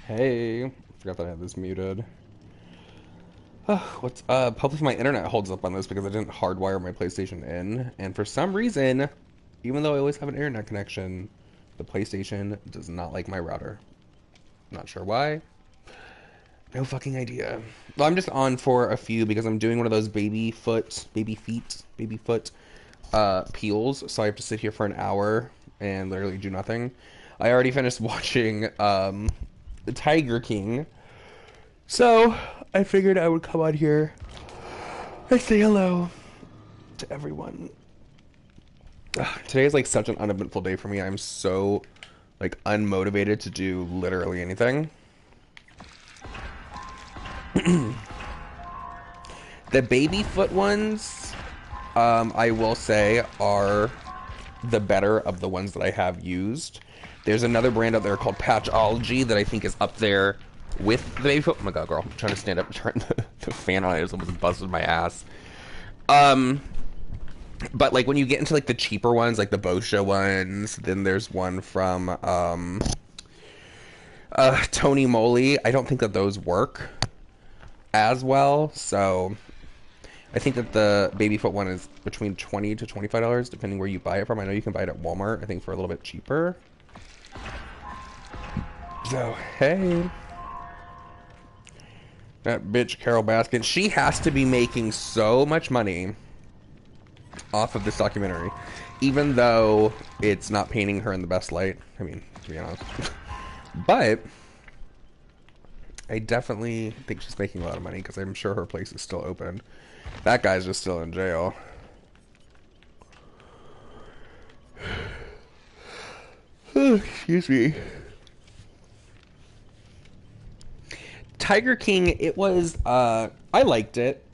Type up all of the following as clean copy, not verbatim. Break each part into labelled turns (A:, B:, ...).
A: Hey, forgot that I had this muted. Hopefully my internet holds up on this because I didn't hardwire my PlayStation in, and for some reason, even though I always have an internet connection, the PlayStation does not like my router. Not sure why. No fucking idea. Well, I'm just on for a few because I'm doing one of those baby foot peels, so I have to sit here for an hour and literally do nothing. I already finished watching the Tiger King. So, I figured I would come on here and say hello to everyone. Today is like such an uneventful day for me. I'm so like unmotivated to do literally anything. The baby foot ones, I will say, are the better of the ones that I have used. There's another brand out there called Patchology that I think is up there with the baby foot. Oh my god, girl! I'm trying to stand up and turn the fan on. I just almost busted my ass. Um, but like when you get into like the cheaper ones, like the Boscia ones, then there's one from Tony Moly. I don't think that those work as well. So I think that the babyfoot one is between $20 to $25, depending where you buy it from. I know you can buy it at Walmart, I think, for a little bit cheaper. So, hey. That bitch, Carol Baskin, she has to be making so much money off of this documentary, even though it's not painting her in the best light. I mean, to be honest. But I definitely think she's making a lot of money because I'm sure her place is still open. That guy's just still in jail. Excuse me. Tiger King, it was I liked it.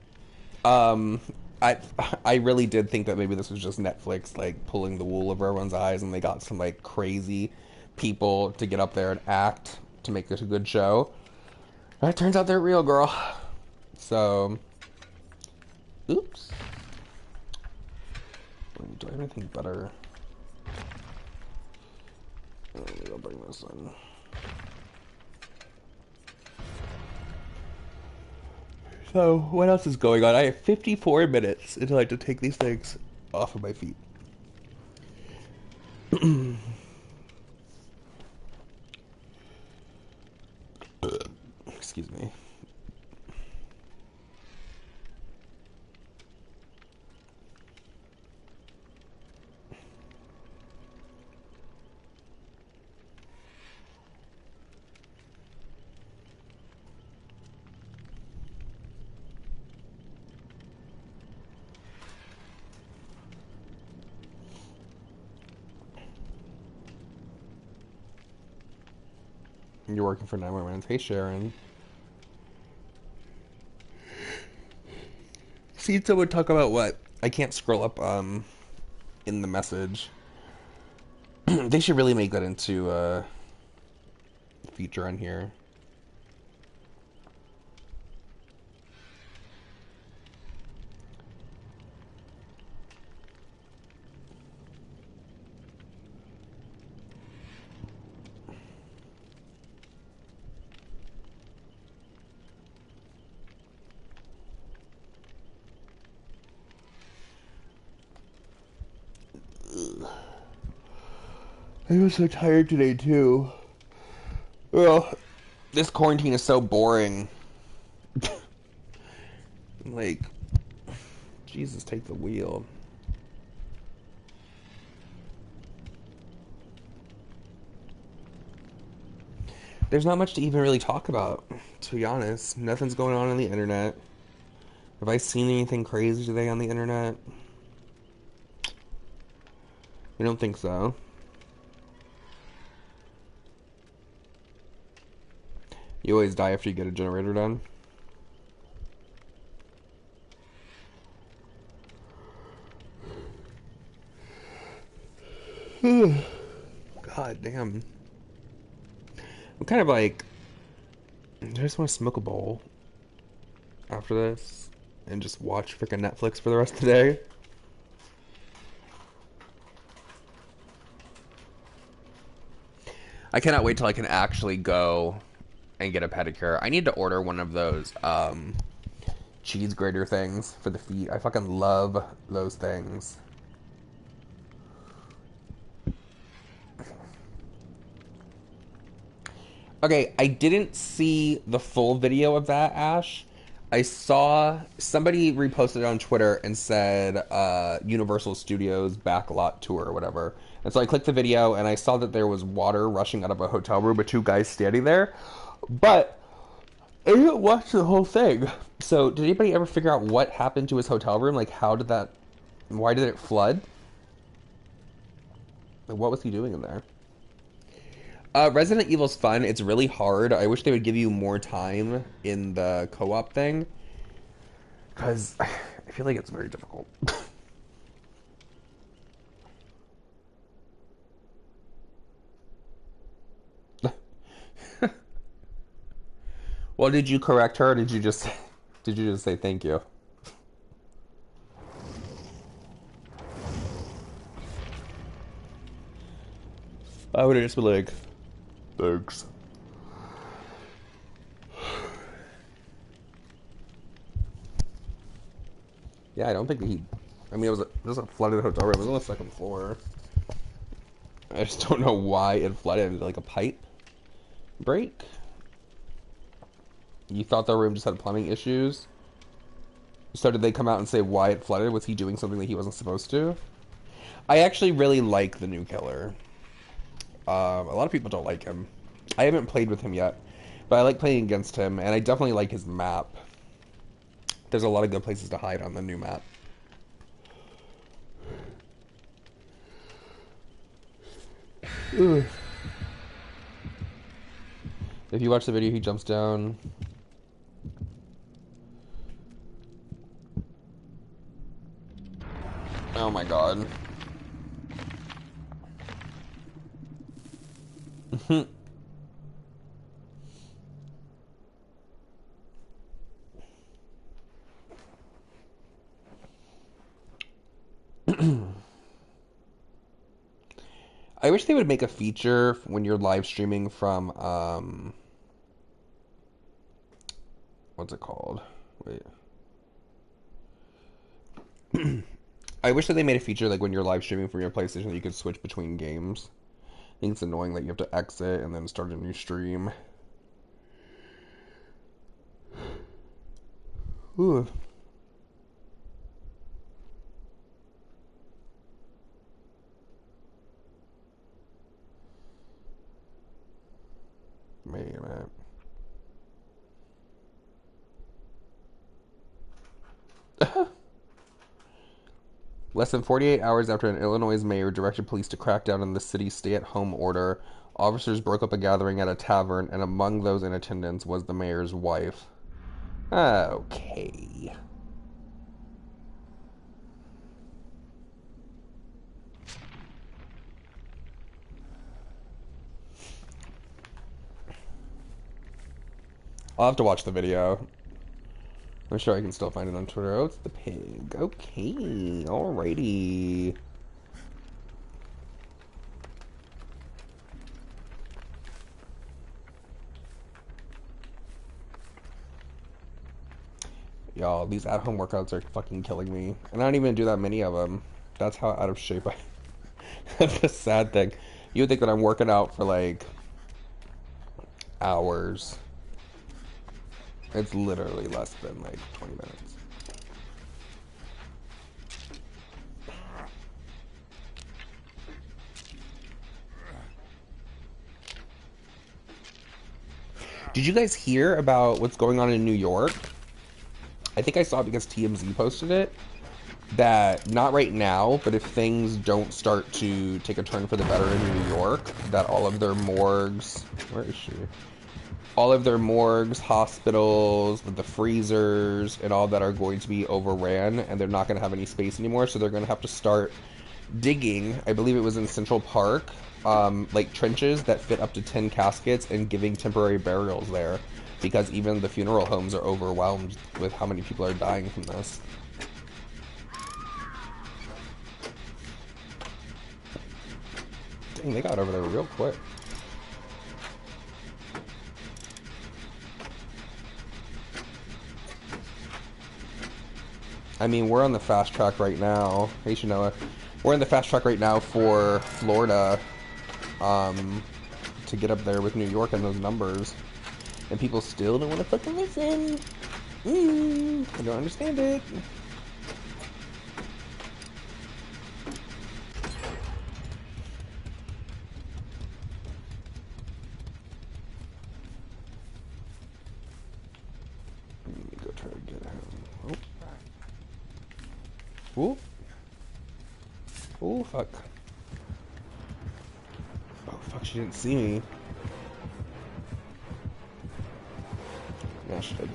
A: Um I I really did think that maybe this was just Netflix like pulling the wool over everyone's eyes and they got some like crazy people to get up there and act to make this a good show. But it turns out they're real, girl. So oops. Do I have anything better? Maybe I'll bring this in. So, what else is going on? I have 54 minutes until I have to take these things off of my feet. Excuse me. You're working for 911. Hey, Sharon. See someone talk about what? I can't scroll up in the message. They should really make that into a feature on here. I was so tired today too. Well, this quarantine is so boring. Like, Jesus, take the wheel. There's not much to even really talk about, to be honest. Nothing's going on the internet. Have I seen anything crazy today on the internet? I don't think so. You always die after you get a generator done. God damn. I'm kind of like, I just want to smoke a bowl after this and just watch freaking Netflix for the rest of the day. I cannot wait till I can actually go and get a pedicure. I need to order one of those cheese grater things for the feet. I fucking love those things. Okay, I didn't see the full video of that, Ash. I saw somebody reposted it on Twitter and said Universal Studios backlot tour or whatever. And so I clicked the video and I saw that there was water rushing out of a hotel room with two guys standing there. But I didn't watch the whole thing. So did anybody ever figure out what happened to his hotel room? Like, how did that... Why did it flood? Like, what was he doing in there? Resident Evil's fun. It's really hard. I wish they would give you more time in the co-op thing. Because I feel like it's very difficult. Well, did you correct her or did you just say thank you? I would have just been like, thanks. Yeah, I don't think he... I mean, it was a flooded hotel room. It was on the second floor. I just don't know why it flooded. Like a pipe break? You thought the room just had plumbing issues? So did they come out and say why it flooded? Was he doing something that he wasn't supposed to? I actually really like the new killer. A lot of people don't like him. I haven't played with him yet, but I like playing against him, and I definitely like his map. There's a lot of good places to hide on the new map. Ugh. If you watch the video, he jumps down. Oh my god. I wish they would make a feature when you're live streaming from, what's it called? Wait. I wish that they made a feature like when you're live streaming from your PlayStation that you could switch between games. I think it's annoying that you have to exit and then start a new stream. Ooh. Wait a minute. Less than 48 hours after an Illinois mayor directed police to crack down on the city's stay-at-home order, officers broke up a gathering at a tavern, and among those in attendance was the mayor's wife. Okay. I'll have to watch the video. I'm sure I can still find it on Twitter. Oh, it's the pig. Okay, alrighty. Y'all, these at-home workouts are fucking killing me. And I don't even do that many of them. That's how out of shape I... That's the sad thing. You would think that I'm working out for, like, hours. It's literally less than, like, 20 minutes. Did you guys hear about what's going on in New York? I think I saw it because TMZ posted it. That, not right now, but if things don't start to take a turn for the better in New York, that all of their morgues... Where is she? All of their morgues, hospitals, the freezers, and all that are going to be overran, and they're not going to have any space anymore, so they're going to have to start digging, I believe it was in Central Park, like trenches that fit up to 10 caskets and giving temporary burials there, because even the funeral homes are overwhelmed with how many people are dying from this. Dang, they got over there real quick. I mean, we're on the fast track right now. Hey, Shanoa. We're in the fast track right now for Florida, to get up there with New York and those numbers. And people still don't want to fucking listen. I don't understand it. Let me go try to get him. Oh. Oh, fuck. Oh, fuck, she didn't see me. Yeah, she did.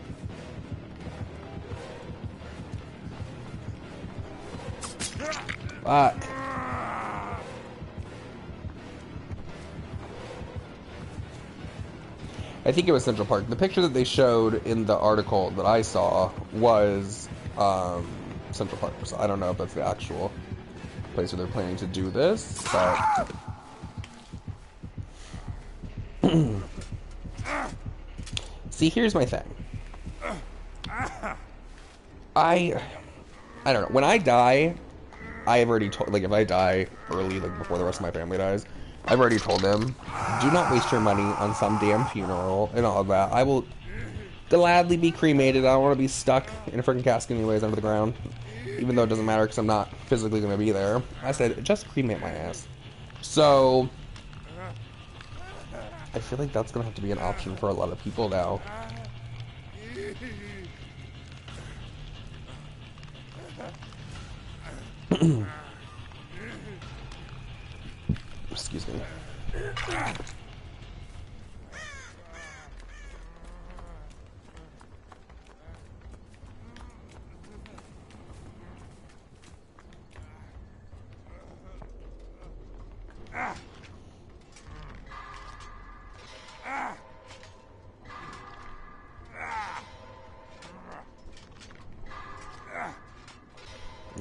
A: Fuck. I think it was Central Park. The picture that they showed in the article that I saw was Central Park. So I don't know if that's the actual place where they're planning to do this, but see, here's my thing. I don't know. When I die, I have already told, like, if I die early, like before the rest of my family dies, I've already told them, do not waste your money on some damn funeral and all of that. I will gladly be cremated. I don't want to be stuck in a freaking casket anyways under the ground, even though it doesn't matter because I'm not physically going to be there. I said, just cremate my ass. So I feel like that's going to have to be an option for a lot of people now. Excuse me.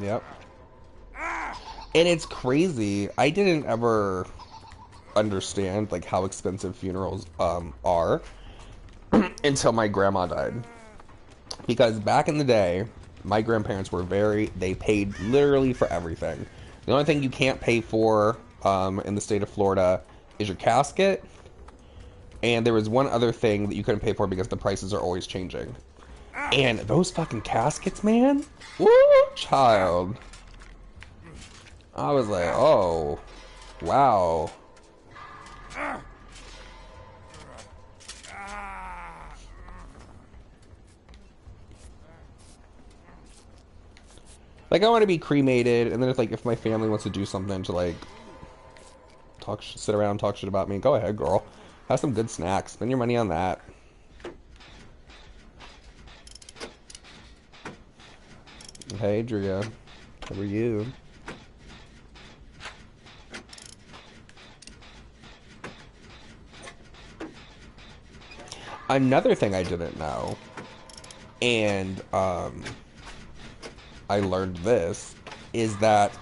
A: Yep. And it's crazy. I didn't ever understand like how expensive funerals are until my grandma died. Because back in the day, my grandparents were they paid literally for everything. The only thing you can't pay for in the state of Florida is your casket. And there was one other thing that you couldn't pay for because the prices are always changing. And those fucking caskets, man. Woo, child. I was like, oh, wow. Like, I want to be cremated, and then it's like, if my family wants to do something to, like, sit around and talk shit about me, go ahead, girl. Have some good snacks. Spend your money on that. Hey, Drea. How are you? Another thing I didn't know, and I learned this, is that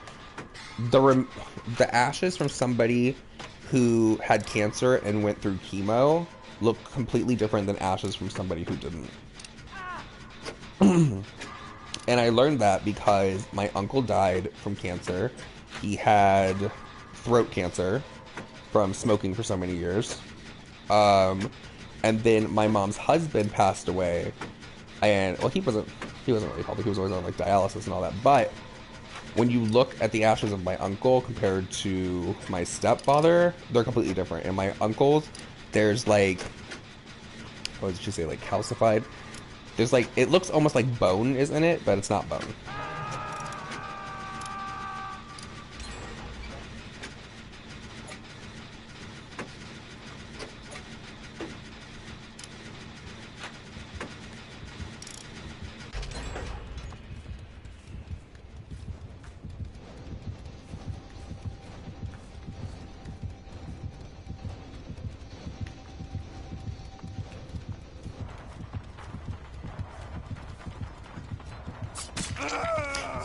A: the ashes from somebody who had cancer and went through chemo look completely different than ashes from somebody who didn't. And I learned that because my uncle died from cancer. He had throat cancer from smoking for so many years. And then my mom's husband passed away. And, well, he wasn't really healthy. He was always on, like, dialysis and all that. But when you look at the ashes of my uncle compared to my stepfather, they're completely different. And my uncle's, there's, like, what did you say, like, calcified? There's, like, it looks almost like bone is in it, but it's not bone.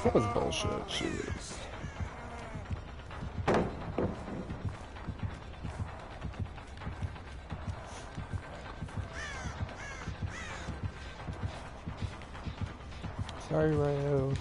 A: That was bullshit. Jeez. Sorry, Ryo.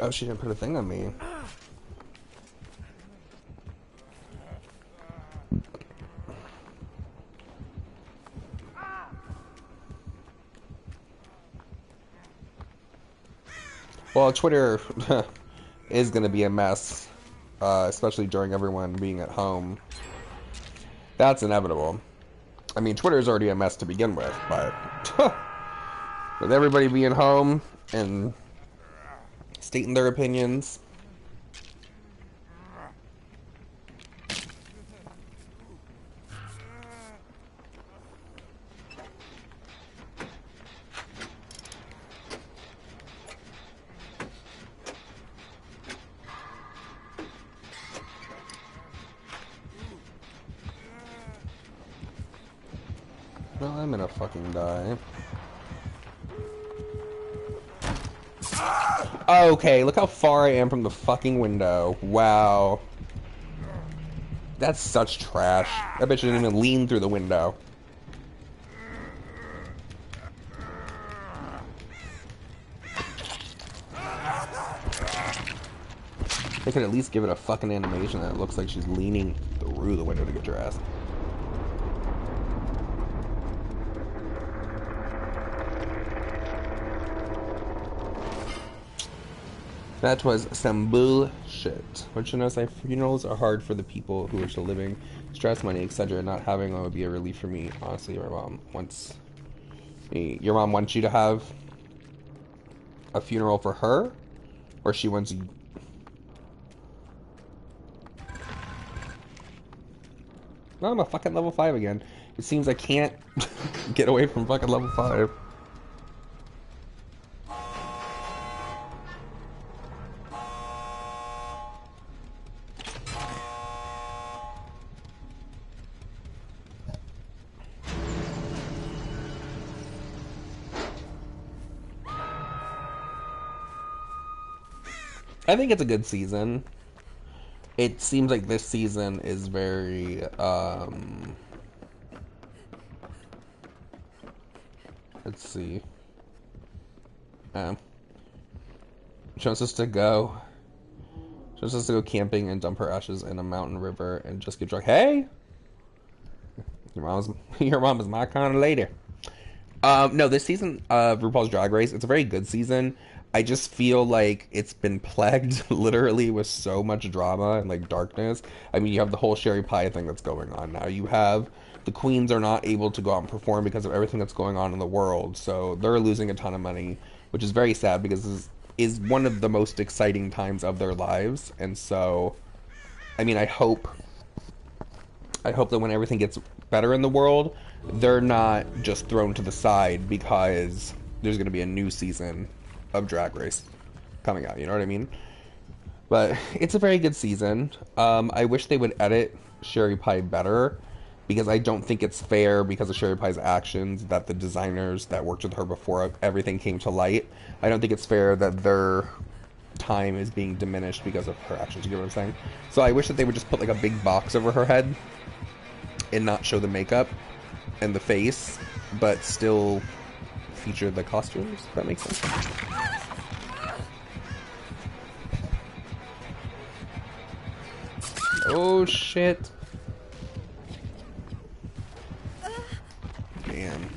A: Oh, she didn't put a thing on me. Well, Twitter is going to be a mess, especially during everyone being at home. That's inevitable. I mean, Twitter is already a mess to begin with, but with everybody being home and stating their opinions. Well, I'm gonna fucking die. Okay, look how far I am from the fucking window. Wow. That's such trash. That bitch didn't even lean through the window. They could at least give it a fucking animation that looks like she's leaning through the window to get your ass. That was some bullshit. What should I say? Funerals are hard for the people who are still living. Stress, money, etc. Not having one would be a relief for me. Honestly, your mom wants me. Your mom wants you to have a funeral for her, or she wants you. No, I'm a fucking level 5 again. It seems I can't get away from fucking level 5. I think it's a good season. It seems like this season is very, let's see. She wants us to go. She wants us to go camping and dump her ashes in a mountain river and just get drunk. Hey! Your mom is my kind of lady. No, this season of RuPaul's Drag Race, it's a very good season. I just feel like it's been plagued literally with so much drama and like darkness. I mean, you have the whole Sherry Pie thing that's going on now. You have the queens are not able to go out and perform because of everything that's going on in the world. So they're losing a ton of money, which is very sad because this is one of the most exciting times of their lives. And so, I mean, I hope that when everything gets better in the world, they're not just thrown to the side because there's going to be a new season of Drag Race coming out. You know what I mean? But it's a very good season. I wish they would edit Sherry Pie better because I don't think it's fair because of Sherry Pie's actions that the designers that worked with her before everything came to light. I don't think it's fair that their time is being diminished because of her actions. You get what I'm saying? So I wish that they would just put like a big box over her head and not show the makeup and the face, but still feature the costumes. If that makes sense. Oh shit. Man.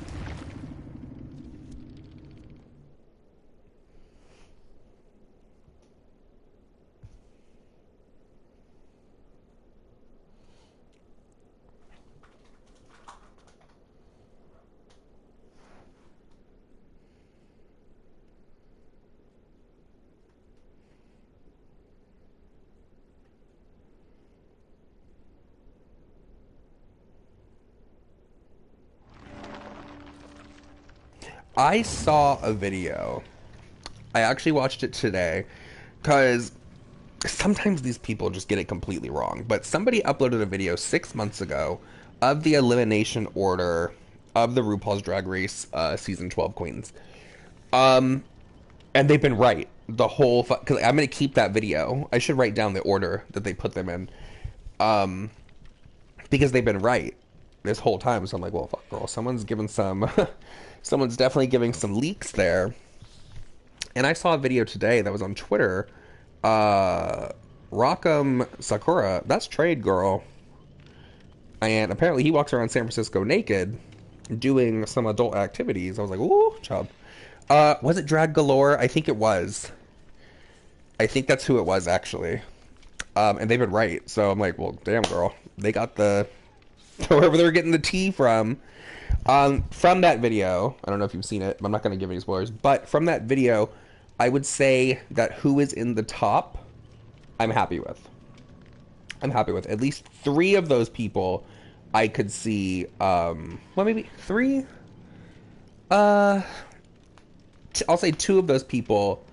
A: I saw a video. I actually watched it today because sometimes these people just get it completely wrong. But somebody uploaded a video 6 months ago of the elimination order of the RuPaul's Drag Race season 12 queens. Um, and they've been right the whole. Because I'm gonna keep that video. I should write down the order that they put them in. Um, because they've been right this whole time. So I'm like, well, fuck, girl, someone's giving some. Someone's definitely giving some leaks there. And I saw a video today that was on Twitter. Uh, Rock'em Sakura, that's Trade Girl. And apparently he walks around San Francisco naked, doing some adult activities. I was like, ooh, child. Was it Drag Galore? I think it was. I think that's who it was, actually. And they've been right. So I'm like, well, damn, girl. They got the... wherever they're getting the tea from. From that video, I don't know if you've seen it, but I'm not going to give any spoilers. But from that video, I would say that who is in the top, I'm happy with. I'm happy with. At least 3 of those people I could see, well, maybe 3? I'll say 2 of those people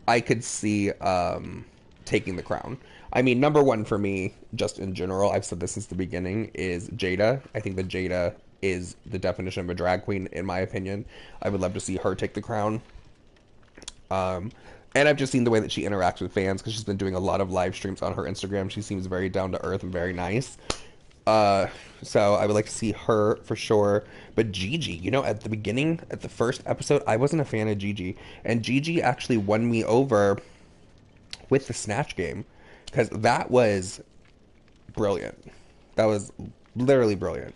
A: I could see, taking the crown. I mean, number 1 for me, just in general, I've said this since the beginning, is Jada. I think that Jada is the definition of a drag queen, in my opinion. I would love to see her take the crown. And I've just seen the way that she interacts with fans because she's been doing a lot of live streams on her Instagram. She seems very down to earth and very nice. So I would like to see her for sure. But Gigi, you know, at the beginning, at the first episode, I wasn't a fan of Gigi. And Gigi actually won me over with the Snatch Game because that was brilliant. That was literally brilliant.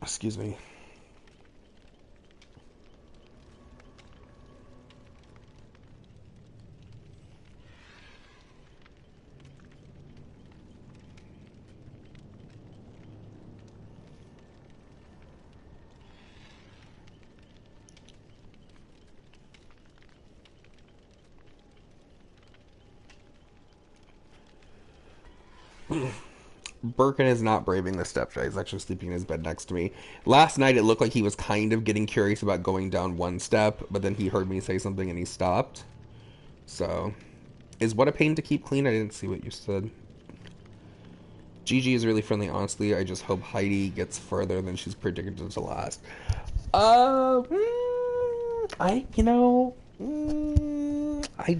A: Excuse me. Birkin is not braving the steps. He's actually sleeping in his bed next to me. Last night it looked like he was kind of getting curious about going down one step, but then he heard me say something and he stopped. So, is what a pain to keep clean? I didn't see what you said. Gigi is really friendly, honestly. I just hope Heidi gets further than she's predicted to last. I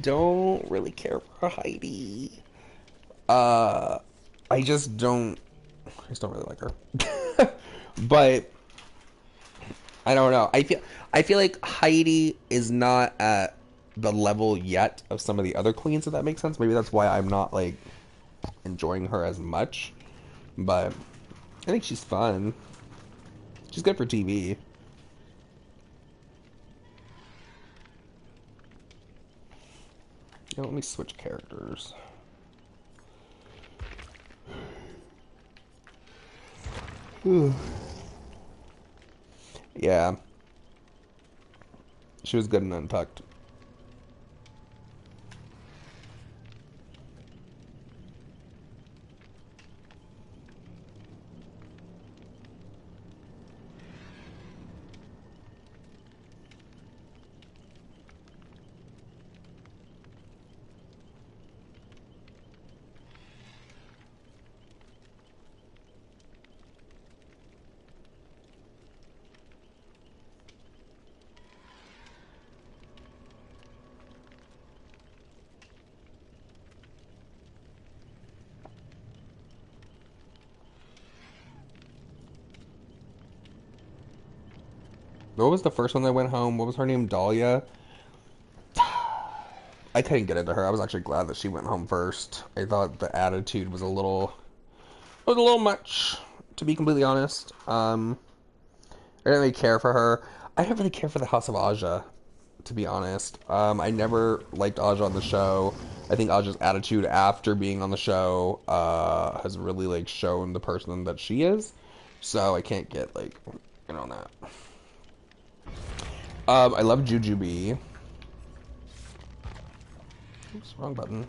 A: don't really care for Heidi. Uh, I just don't really like her. But I don't know. I feel like Heidi is not at the level yet of some of the other queens, if that makes sense. Maybe that's why I'm not like enjoying her as much. But I think she's fun. She's good for TV. Let me switch characters. Yeah. She was good and untucked. What was the first one that went home? What was her name? Dahlia? I couldn't get into her. I was actually glad that she went home first. I thought the attitude was a little It was a little much, to be completely honest. I didn't really care for her. I didn't really care for the House of Aja, to be honest. I never liked Aja on the show. I think Aja's attitude after being on the show has really like shown the person that she is. So I can't get like on that. I love Jujubee. Oops, wrong button.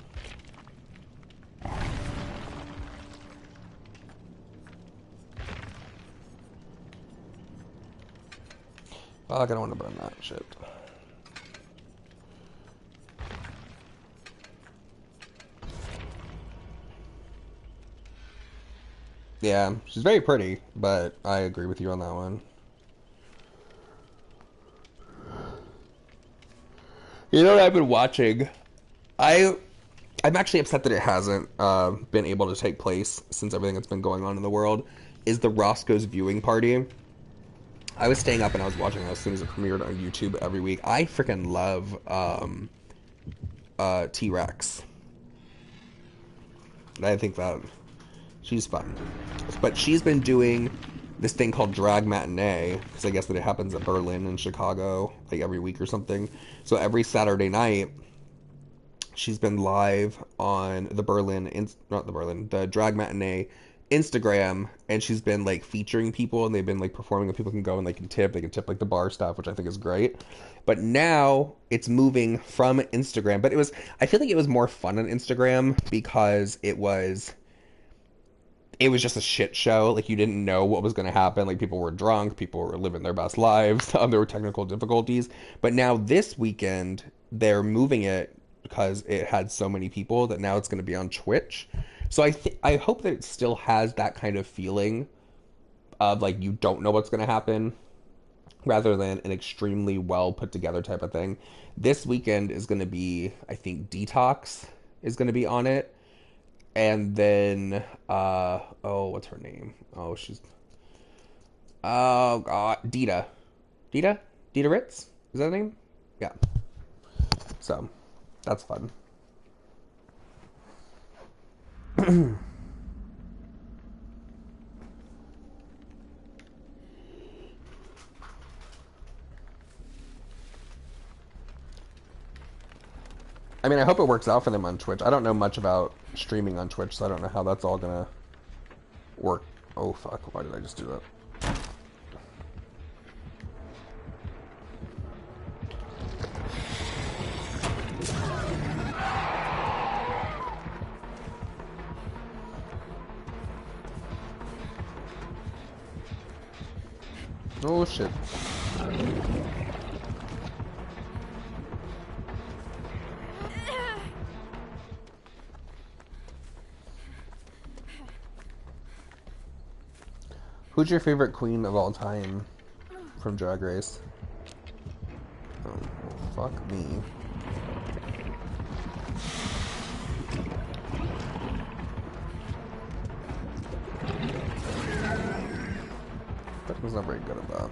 A: Fuck, I don't want to burn that shit. Yeah, she's very pretty, but I agree with you on that one. You know what I've been watching? I I'm actually upset that it hasn't been able to take place since everything that's been going on in the world. Is the Roscoe's viewing party? I was staying up and I was watching it as soon as it premiered on YouTube every week. I freaking love T Rex. I think that she's fun, but she's been doing this thing called Drag Matinee because I guess that it happens at Berlin and Chicago like every week or something. So every Saturday night she's been live on the the Drag Matinee Instagram, and she's been like featuring people, and they've been like performing, and people can go and they can tip like the bar stuff, which I think is great. But now it's moving from Instagram, but I feel like it was more fun on Instagram because it was just a shit show. Like you didn't know what was going to happen. Like people were drunk, people were living their best lives. There were technical difficulties. But now this weekend they're moving it because it had so many people that now it's going to be on Twitch. So I hope that it still has that kind of feeling of like you don't know what's going to happen rather than an extremely well put together type of thing. This weekend is going to be, I think, Detox is going to be on it, and then oh, what's her name? Oh, oh god, Dita Dita Ritz, is that her name? Yeah. So that's fun. I mean, I hope it works out for them on Twitch. I don't know much about streaming on Twitch, so I don't know how that's all gonna work. Oh fuck, why did I just do that? Oh shit. Who's your favorite queen of all time from Drag Race? Oh, fuck me. That was not very good at that.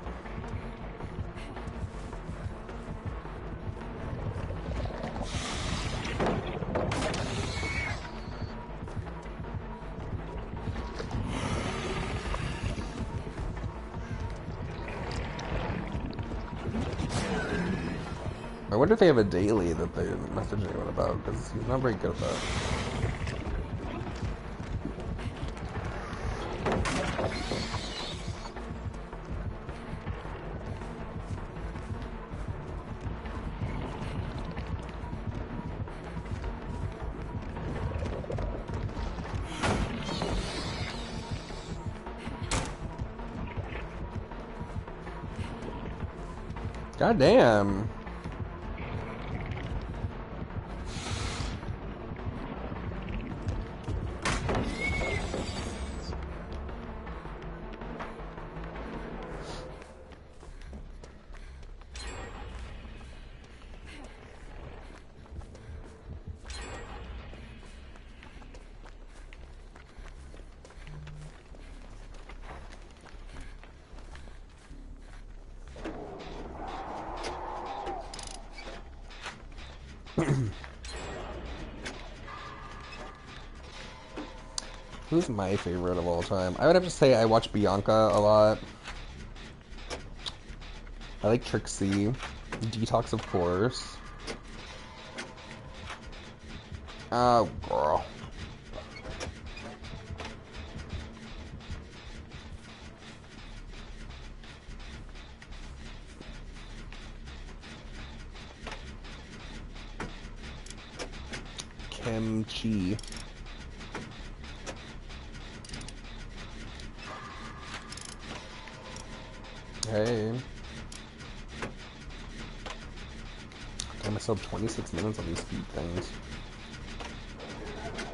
A: I wonder if they have a daily that they message anyone about, because he's not very good at that. God damn. Who's my favorite of all time? I would have to say I watch Bianca a lot. I like Trixie. Detox, of course. Oh, girl. Kimchi. Hey. Damn, I still have 26 minutes on these speed things.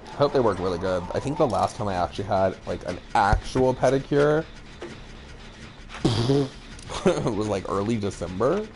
A: I hope they work really good. I think the last time I actually had, like, an actual pedicure was, like, early December.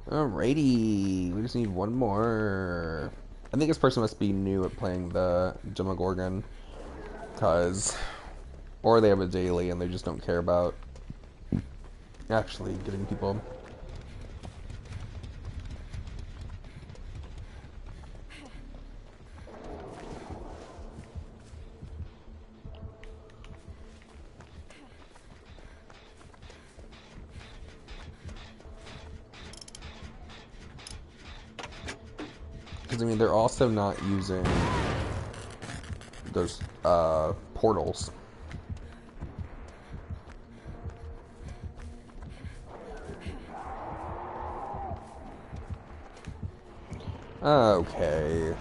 A: Alrighty, we just need one more. I think this person must be new at playing the Demogorgon, or they have a daily and they just don't care about actually getting people. Because, I mean, they're also not using those, portals. Okay.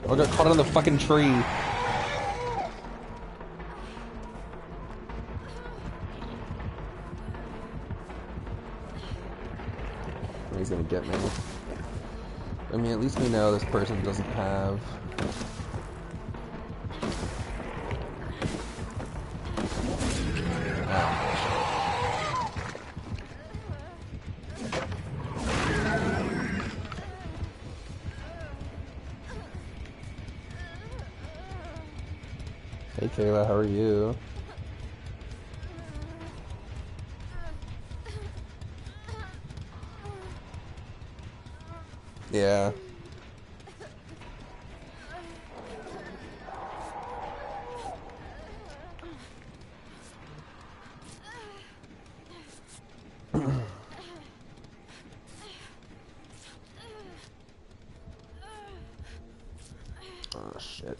A: I got caught on the fucking tree. He's gonna get me. I mean, at least we know this person doesn't have... Hey Kayla, how are you? Yeah. Oh shit.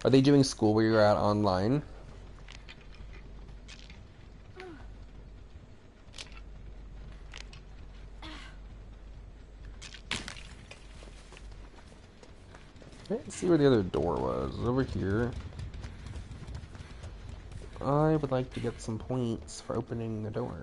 A: Are they doing school where you're at online? Let's see where the other door was. Over here. I would like to get some points for opening the door.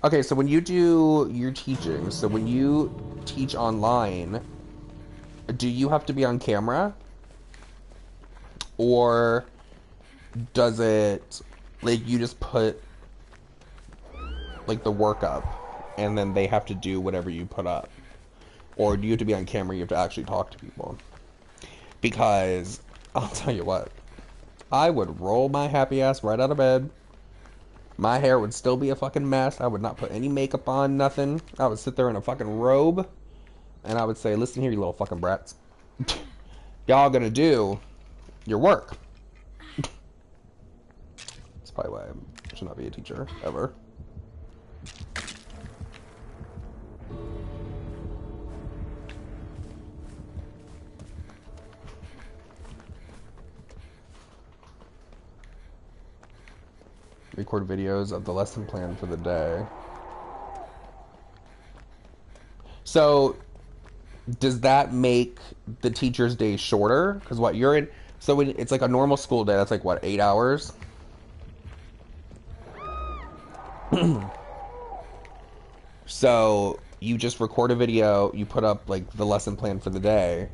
A: Okay, so when you do your teaching, so when you teach online, do you have to be on camera? Or does it, like, you just put, like, the work up, and then they have to do whatever you put up? Or do you have to be on camera, you have to actually talk to people? Because, I'll tell you what, I would roll my happy ass right out of bed. My hair would still be a fucking mess. I would not put any makeup on, nothing. I would sit there in a fucking robe, and I would say, listen here, you little fucking brats. Y'all gonna do your work. That's probably why I should not be a teacher, ever. Record videos of the lesson plan for the day. So, does that make the teacher's day shorter? Because what you're in, so when it's like a normal school day, that's like what, 8 hours? So you just record a video, you put up like the lesson plan for the day.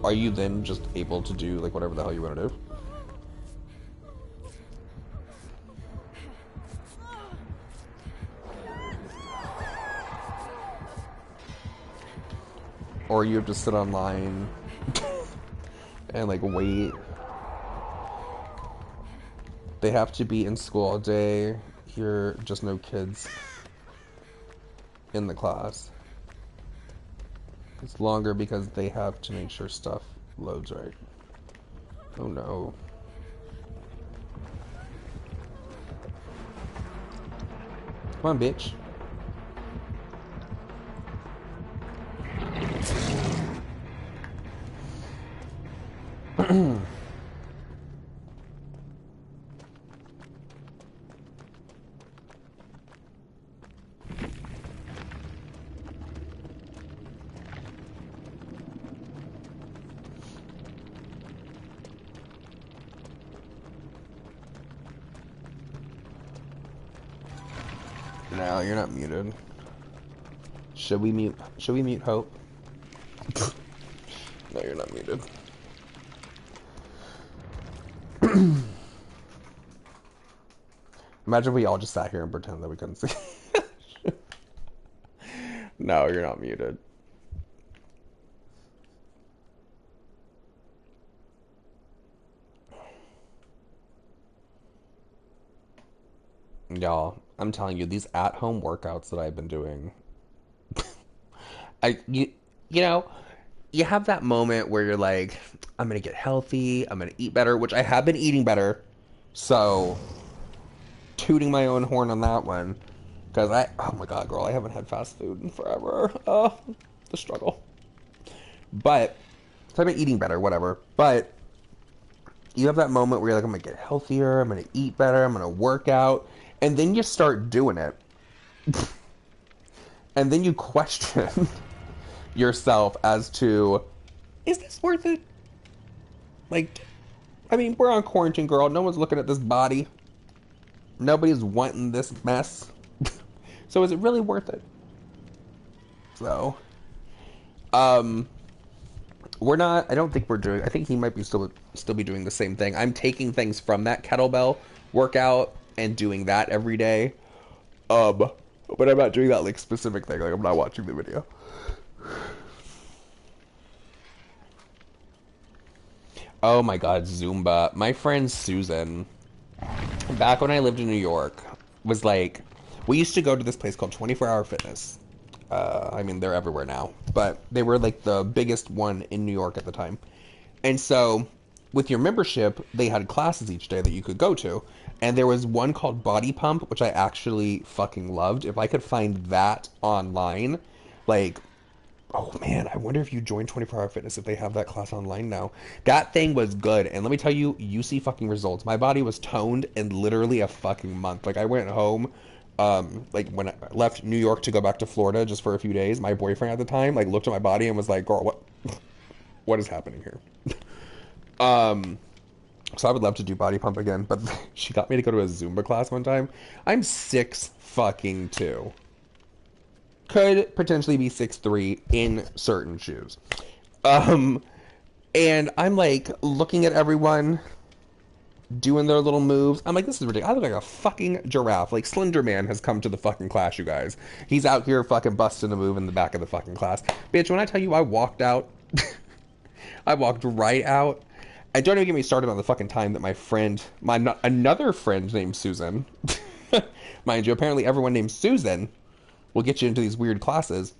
A: Are you then just able to do like whatever the hell you want to do? Or you have to sit online and like wait. They have to be in school all day. Here, just no kids in the class. It's longer because they have to make sure stuff loads right. Oh no. Come on, bitch. No, you're not muted. Should we mute Hope? No, you're not muted. Imagine if we all just sat here and pretended that we couldn't see. No, you're not muted. Y'all, I'm telling you, these at-home workouts that I've been doing, you know, you have that moment where you're like, I'm gonna get healthy, I'm gonna eat better, which I have been eating better. So, tooting my own horn on that one, because oh my god, girl, I haven't had fast food in forever. Oh, the struggle. But, so I've been eating better, whatever. But, you have that moment where you're like, I'm gonna get healthier, I'm gonna eat better, I'm gonna work out, and then you start doing it. And then you question yourself as to, is this worth it? Like, I mean, we're on quarantine, girl. No one's looking at this body. Nobody's wanting this mess. So is it really worth it? So, we're not, I don't think we're doing, I think he might be still be doing the same thing. I'm taking things from that kettlebell workout and doing that every day. But I'm not doing that like specific thing. Like, I'm not watching the video. Oh my god, Zumba. My friend Susan, back when I lived in New York, was like, we used to go to this place called 24 Hour Fitness. I mean, they're everywhere now, but they were like the biggest one in New York at the time. And so, with your membership, they had classes each day that you could go to. And there was one called Body Pump, which I actually fucking loved. If I could find that online, like, oh man, I wonder if you join 24 Hour Fitness if they have that class online now. That thing was good. And let me tell you, you see fucking results. My body was toned in literally a fucking month. Like, I went home, like, when I left New York to go back to Florida just for a few days, my boyfriend at the time, like, looked at my body and was like, girl, what is happening here? So I would love to do Body Pump again, but she got me to go to a Zumba class one time. I'm 6'2". Could potentially be 6'3" in certain shoes. And I'm like looking at everyone doing their little moves. I'm like, this is ridiculous. I look like a fucking giraffe. Like, Slender Man has come to the fucking class, you guys. He's out here fucking busting a move in the back of the fucking class. Bitch, when I tell you I walked out, I walked right out. And don't even get me started on the fucking time that my friend, another friend named Susan, mind you, apparently everyone named Susan will get you into these weird classes,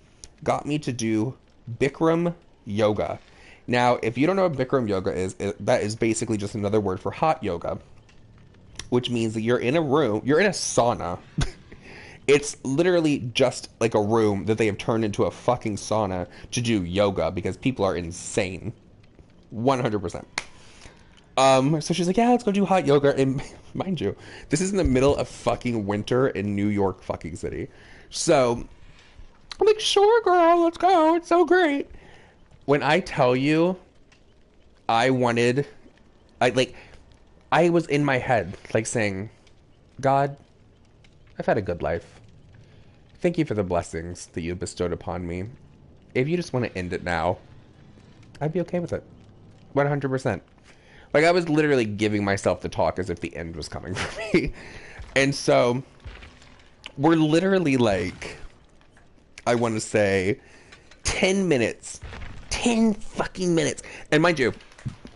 A: got me to do Bikram yoga. Now, if you don't know what Bikram yoga is, that is basically just another word for hot yoga, which means that you're in a room, you're in a sauna. It's literally just like a room that they have turned into a fucking sauna to do yoga because people are insane. 100%. So she's like, yeah, let's go do hot yoga. And mind you, this is in the middle of fucking winter in New York fucking city. So I'm like, sure, girl, let's go. It's so great. When I tell you, I wanted, I like, I was in my head, like saying, God, I've had a good life. Thank you for the blessings that you bestowed upon me. If you just want to end it now, I'd be okay with it. 100%. Like, I was literally giving myself the talk as if the end was coming for me. And so, we're literally like, I want to say, 10 minutes. 10 fucking minutes. And mind you,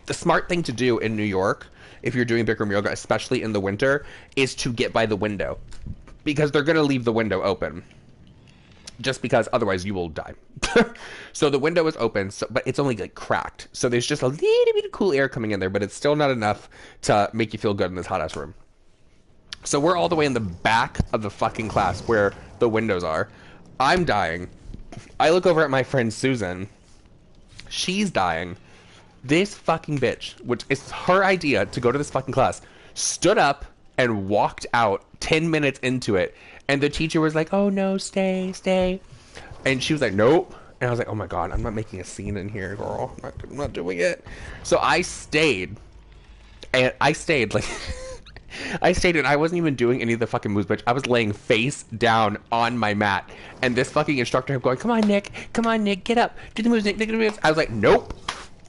A: the smart thing to do in New York, if you're doing Bikram yoga, especially in the winter, is to get by the window. Because they're going to leave the window open. Just because otherwise you will die. So the window is open, but it's only like cracked. So there's just a little bit of cool air coming in there, but it's still not enough to make you feel good in this hot ass room. So we're all the way in the back of the fucking class where the windows are. I'm dying. I look over at my friend Susan. She's dying. This fucking bitch, which is her idea to go to this fucking class, stood up and walked out 10 minutes into it. And the teacher was like, oh no, stay, stay. And she was like, nope. And I was like, oh my God, I'm not making a scene in here, girl. I'm not doing it. So I stayed. And I stayed, like, I stayed and I wasn't even doing any of the fucking moves, bitch. I was laying face down on my mat. And this fucking instructor kept going, come on, Nick, get up. Do the moves, Nick, do the moves. I was like, nope.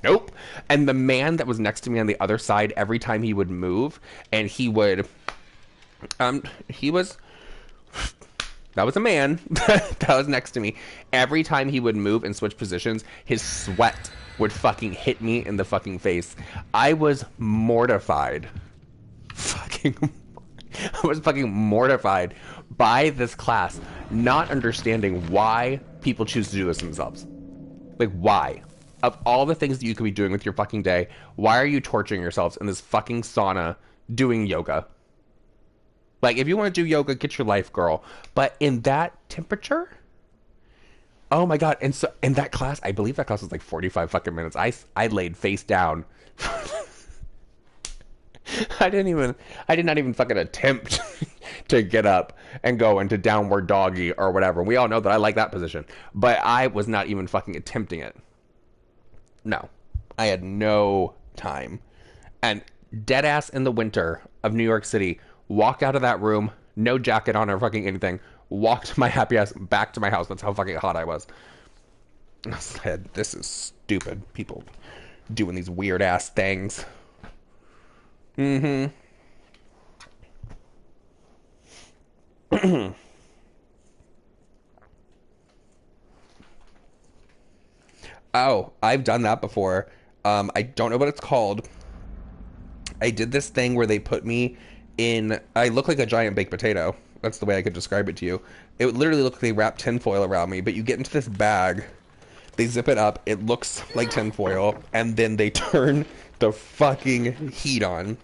A: Nope. And the man that was next to me on the other side, every time he would move, and he would, that was a man that was next to me. Every time he would move and switch positions, his sweat would fucking hit me in the fucking face. I was mortified. I was fucking mortified by this class, not understanding why people choose to do this themselves. Like, why? Of all the things that you could be doing with your fucking day, why are you torturing yourselves in this fucking sauna doing yoga? Like, if you want to do yoga, get your life, girl. But in that temperature? Oh my God. And so in that class, I believe that class was like 45 fucking minutes. I laid face down. I did not even fucking attempt to get up and go into downward doggy or whatever. We all know that I like that position. But I was not even fucking attempting it. No. I had no time. And dead ass in the winter of New York City, walked out of that room, no jacket on or fucking anything, walked my happy ass back to my house. That's how fucking hot I was. I said, this is stupid. People doing these weird ass things. Mm-hmm. Oh, I've done that before. I don't know what it's called. I did this thing where they put me in, I look like a giant baked potato. That's the way I could describe it to you. It would literally look like they wrapped tinfoil around me, but you get into this bag, they zip it up, it looks like tinfoil, and then they turn the fucking heat on,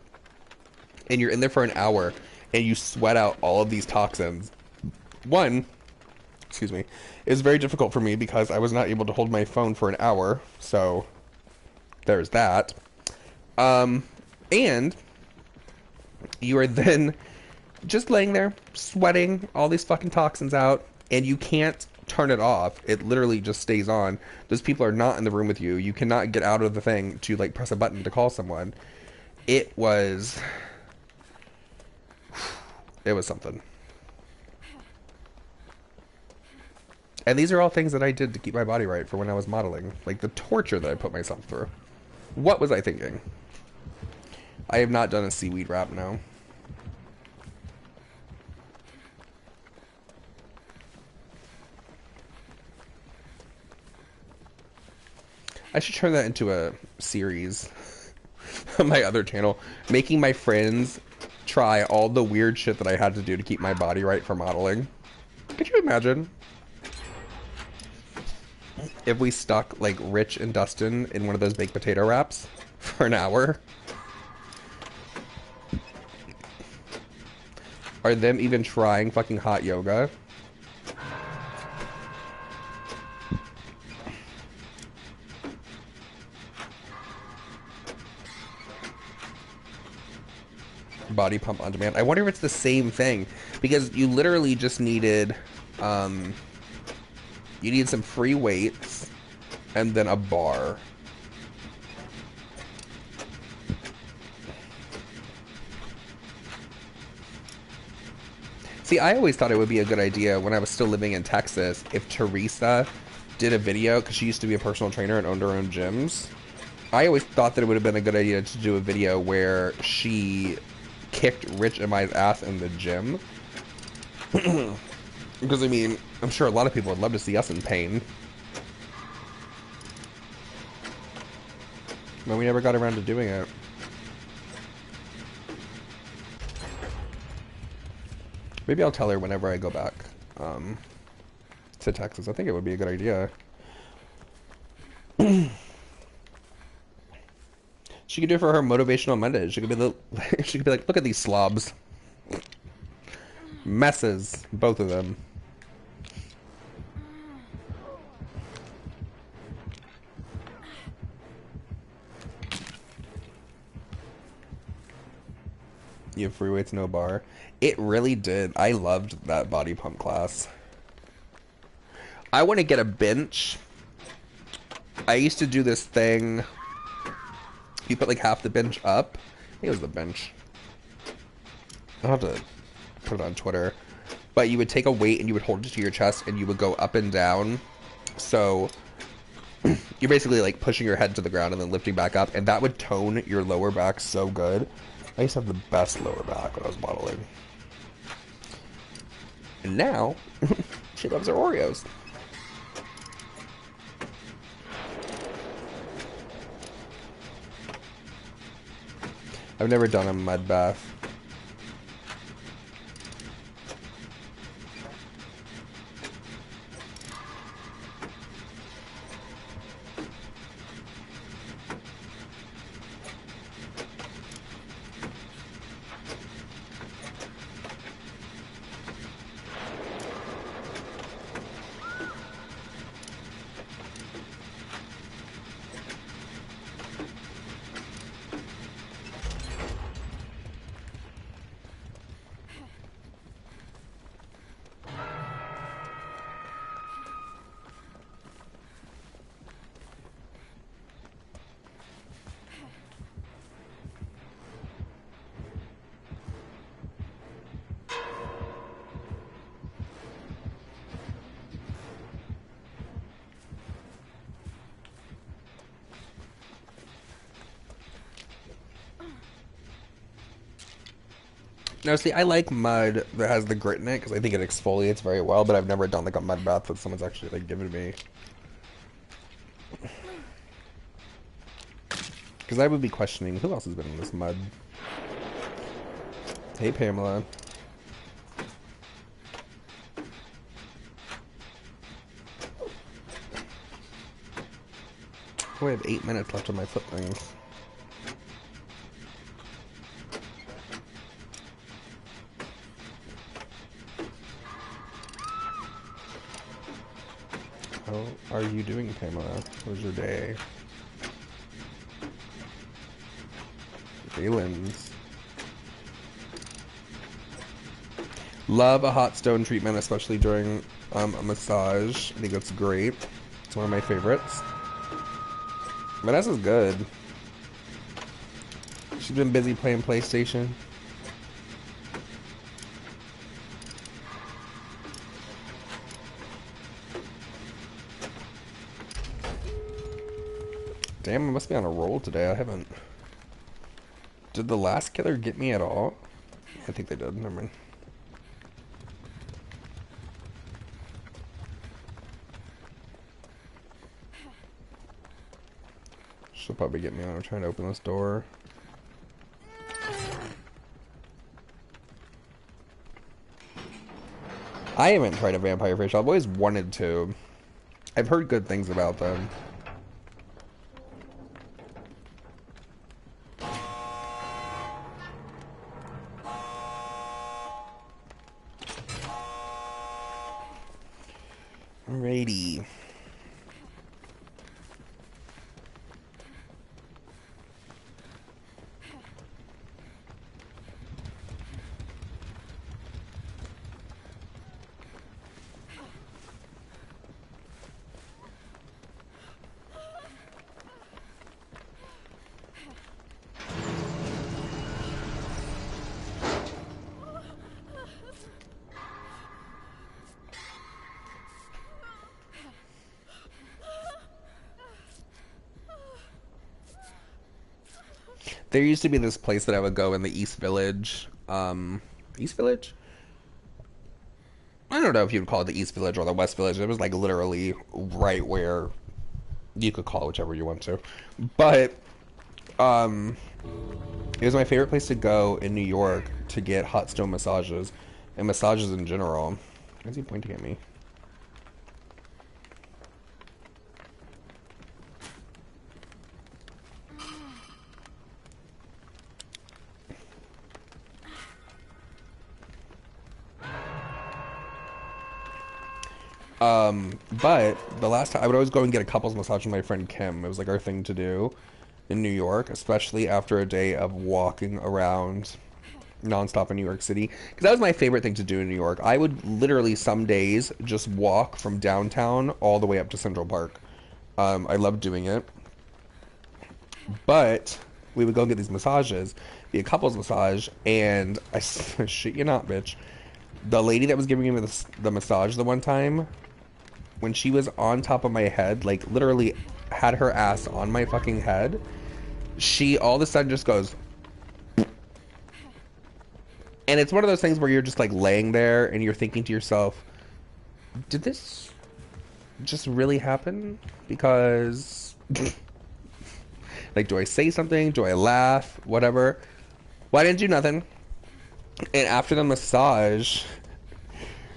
A: and you're in there for an hour, and you sweat out all of these toxins. One, excuse me, is very difficult for me because I was not able to hold my phone for an hour, so there's that. And you are then just laying there, sweating all these fucking toxins out, and you can't turn it off. It literally just stays on. Those people are not in the room with you. You cannot get out of the thing to, like, press a button to call someone. It was something. And these are all things that I did to keep my body right for when I was modeling. Like, the torture that I put myself through. What was I thinking? I have not done a seaweed wrap now. I should turn that into a series on my other channel. Making my friends try all the weird shit that I had to do to keep my body right for modeling. Could you imagine? If we stuck, like, Rich and Dustin in one of those baked potato wraps for an hour. Are them even trying fucking hot yoga? Body pump on demand. I wonder if it's the same thing because you literally just needed, um, you need some free weights and then a bar. See, I always thought it would be a good idea when I was still living in Texas if Teresa did a video, because she used to be a personal trainer and owned her own gyms. I always thought that it would have been a good idea to do a video where she kicked Rich and my ass in the gym. Because, I mean, I'm sure a lot of people would love to see us in pain. But we never got around to doing it. Maybe I'll tell her whenever I go back to Texas. I think it would be a good idea. She could do it for her motivational Monday. She could be she could be like, look at these slobs. Messes, both of them. You have free weights, no bar. It really did. I loved that body pump class. I want to get a bench. I used to do this thing. You put like half the bench up. I think it was the bench. I'll have to put it on Twitter. But you would take a weight and you would hold it to your chest and you would go up and down. So you're basically like pushing your head to the ground and then lifting back up. And that would tone your lower back so good. I used to have the best lower back when I was modeling. And now, she loves her Oreos. I've never done a mud bath. No, see, I like mud that has the grit in it because I think it exfoliates very well, but I've never done like a mud bath that someone's actually like given me. Because I would be questioning, who else has been in this mud? Hey, Pamela. Oh, I have 8 minutes left on my foot things. How are you doing, Pamela? How's your day? Feelings. Love a hot stone treatment, especially during a massage. I think that's great. It's one of my favorites. Vanessa's good. She's been busy playing PlayStation. Damn, I must be on a roll today. I haven't... Did the last killer get me at all? I think they did. Never mind. She'll probably get me on. I'm trying to open this door. I haven't tried a vampire facial. I've always wanted to. I've heard good things about them. Alrighty. There used to be this place that I would go in the East Village. East Village? I don't know if you would call it the East Village or the West Village. It was like literally right where you could call it whichever you want to. But um, it was my favorite place to go in New York to get hot stone massages and massages in general. Why is he pointing at me? But the last time I would always go and get a couples massage with my friend Kim. It was like our thing to do in New York, especially after a day of walking around nonstop in New York City. Because that was my favorite thing to do in New York. I would literally some days just walk from downtown all the way up to Central Park. I loved doing it. But we would go and get these massages, be a couples massage, and I shit you not, bitch. The lady that was giving me the massage the one time, when she was on top of my head, like literally had her ass on my fucking head, she all of a sudden just goes, and it's one of those things where you're just like laying there and you're thinking to yourself, did this just really happen? Because like, do I say something? Do I laugh? Whatever. Well, I didn't do nothing. And after the massage,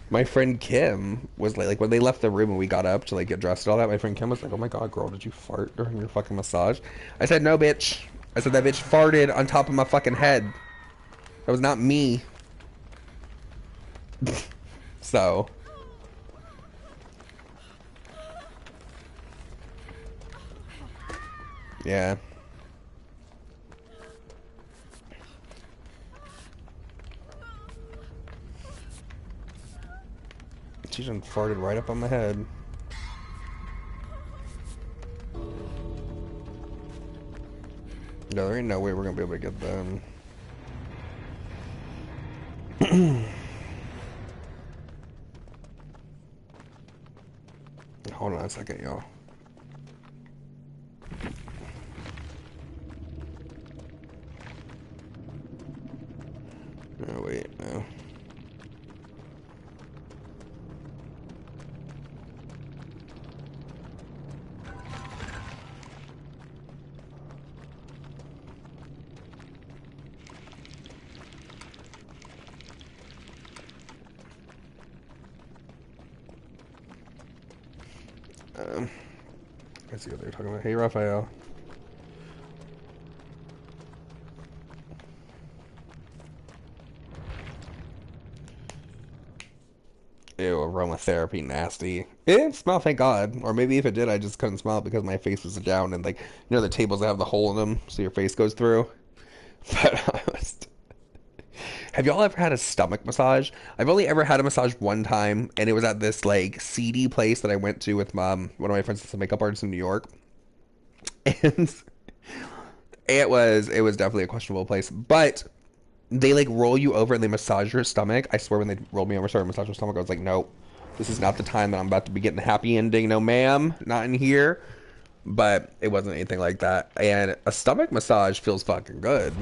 A: my friend Kim was like when they left the room and we got up to like get dressed and all that, my friend Kim was like, "Oh my god, girl, did you fart during your fucking massage?" I said, "No, bitch." I said, "That bitch farted on top of my fucking head. That was not me." So, yeah. She just farted right up on my head. No, there ain't no way we're gonna be able to get them. Hold on a second, y'all. No, wait, no. I see what they're talking about. Hey, Raphael. Ew, aromatherapy, nasty. It didn't smell, thank God. Or maybe if it did, I just couldn't smell it because my face was down and like, you know, the tables that have the hole in them so your face goes through. But I was... Have y'all ever had a stomach massage? I've only ever had a massage one time, and it was at this like seedy place that I went to with one of my friends that's a makeup artist in New York. And it was definitely a questionable place. But they like roll you over and they massage your stomach. I swear when they rolled me over, started massage my stomach, I was like, nope, this is not the time that I'm about to be getting a happy ending. No, ma'am, not in here. But it wasn't anything like that. And a stomach massage feels fucking good.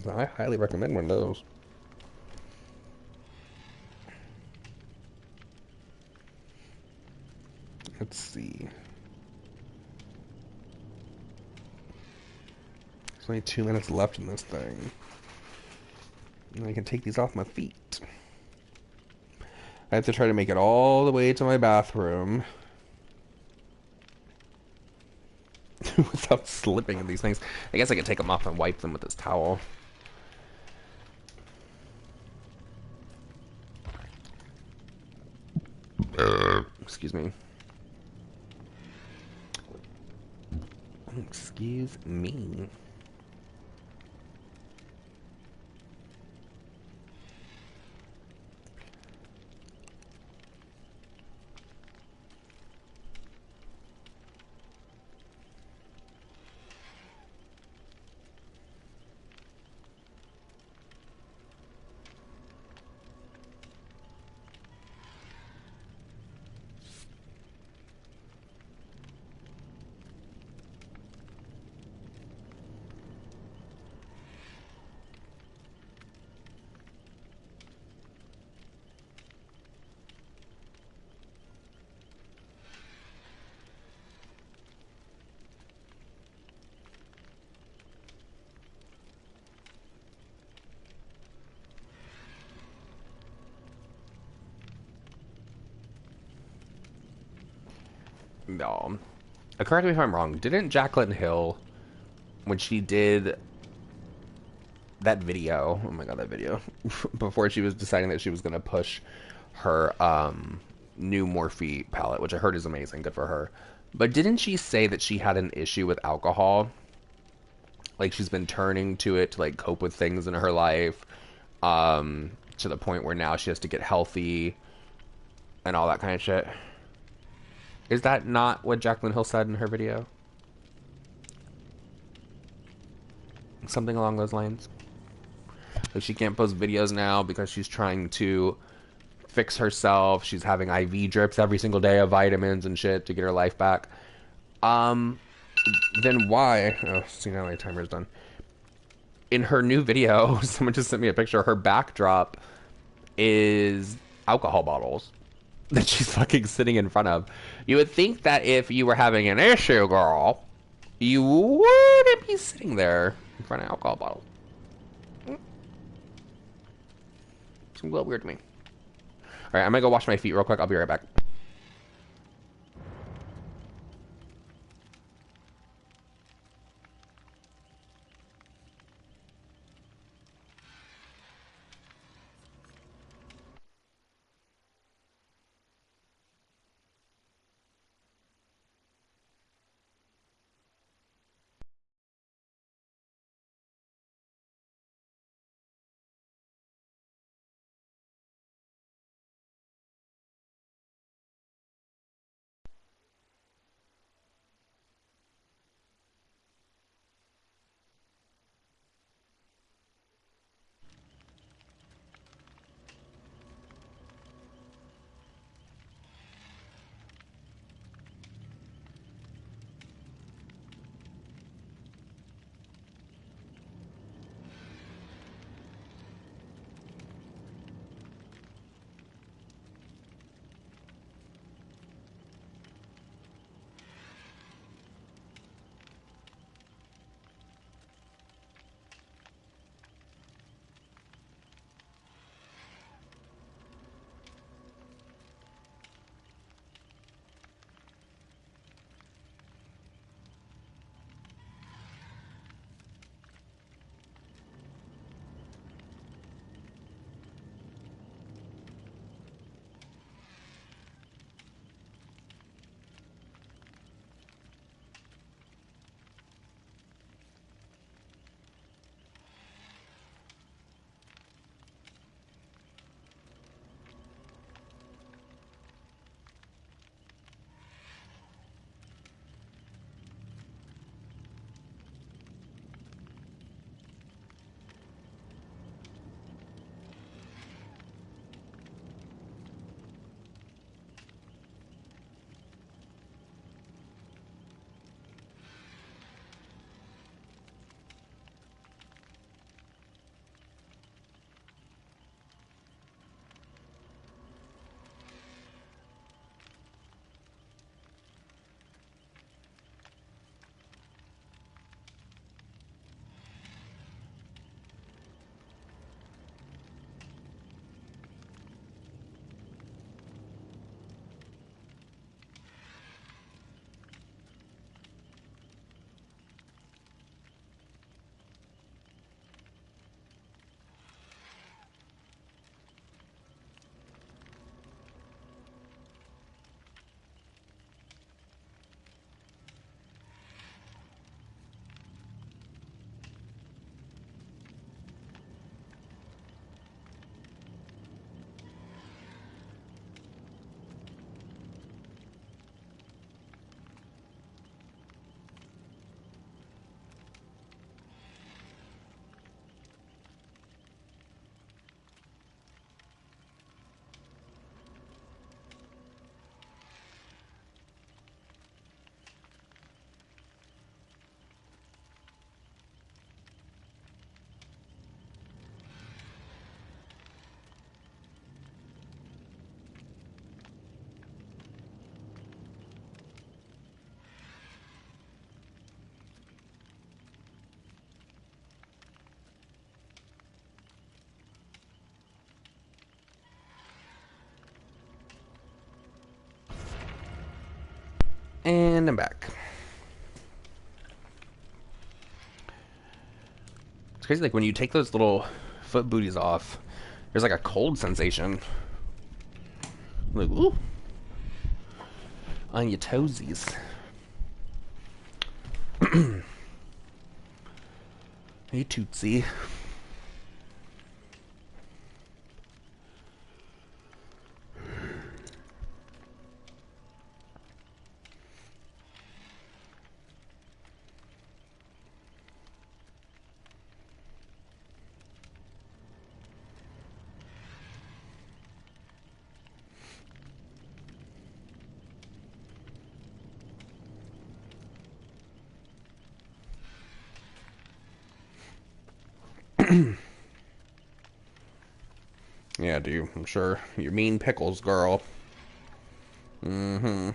A: So I highly recommend one of those. Let's see. There's only 2 minutes left in this thing. And I can take these off my feet. I have to try to make it all the way to my bathroom without slipping in these things. I guess I could take them off and wipe them with this towel. Excuse me. Excuse me. No. Correct me if I'm wrong. Didn't Jaclyn Hill, when she did that video, oh my god, that video, before she was deciding that she was going to push her new Morphe palette, which I heard is amazing, good for her. But didn't she say that she had an issue with alcohol? Like she's been turning to it to like cope with things in her life, to the point where now she has to get healthy and all that kind of shit. Is that not what Jaclyn Hill said in her video? Something along those lines. Like she can't post videos now because she's trying to fix herself. She's having IV drips every single day of vitamins and shit to get her life back. Um, then why? Oh, see now my timer's done. In her new video, someone just sent me a picture. Her backdrop is alcohol bottles that she's fucking sitting in front of. You would think that if you were having an issue, girl, you wouldn't be sitting there in front of alcohol bottles. Seems a little weird to me. All right, I'm gonna go wash my feet real quick. I'll be right back. And I'm back. It's crazy, like when you take those little foot booties off, there's like a cold sensation. Like, ooh. On your toesies. Hey, Tootsie. Yeah, dude, I'm sure. You're mean pickles, girl. Mm-hmm.